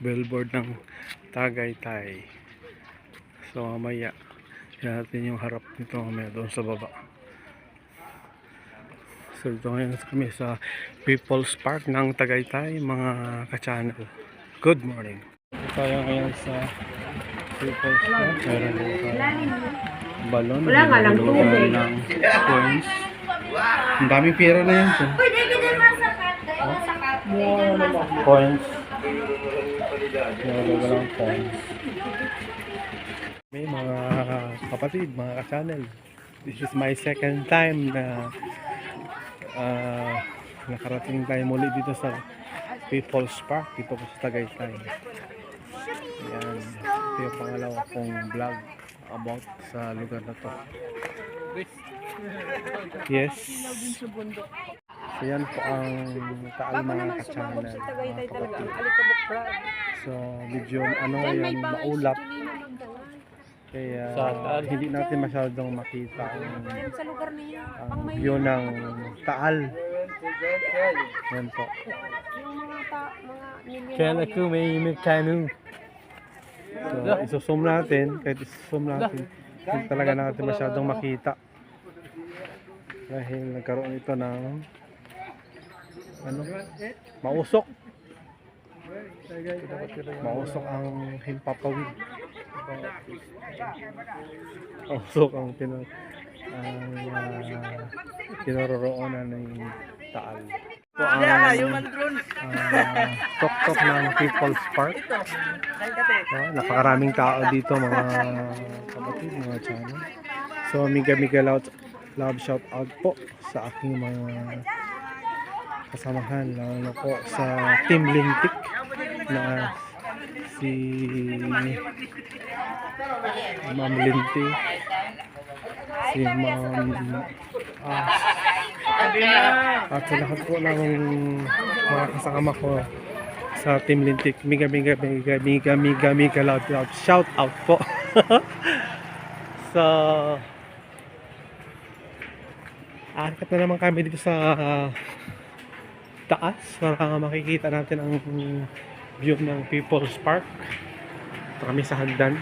billboard ng Tagaytay. So mamaya yan natin yung harap nito mamaya doon sa baba. So dito ngayon kami sa People's Park ng Tagaytay, mga ka-channel. Good morning. Tayo ngayon sa People's Park. Meron balon. Wala nga lang tubig. Ng coins. Ang daming pera na yan. Pwede ka din masakat. Sakat. Coins. Walang coins. May mga kapatid, mga ka-channel. This is my second time na nakarating tayo muli dito sa People's Park dito po sa Tagaytay. Ayan, ito yung pangalawa kong vlog about sa lugar na to. Yes. So yan po ang Taal mga ka-channel. So medyo ano yan, maulap. Kaya hindi natin masyadong makita ang view ng Taal. Yan po. Kaya ako may mekano. So isusum natin, kahit isusum natin, hindi talaga natin masyadong makita. Dahil nagkaroon ito ng mausok. Mausok ang himpapawid. Mausok ang kinaroroonan ng Taal. Ito ang tok-tok ng People's Park. Napakaraming tao dito, mga kapatid, mga channel. So miga love shout out po sa aking mga kasamahan, lalo na po sa Team Lintik na si Ma'am Linty, si Ma'am at sa lahat po ng mga kasama ko sa Team Lintik. Miga loud shout out po. So aakit na naman kami dito sa taas para makikita natin ang view ng People's Park. Ito kami sa hagdan.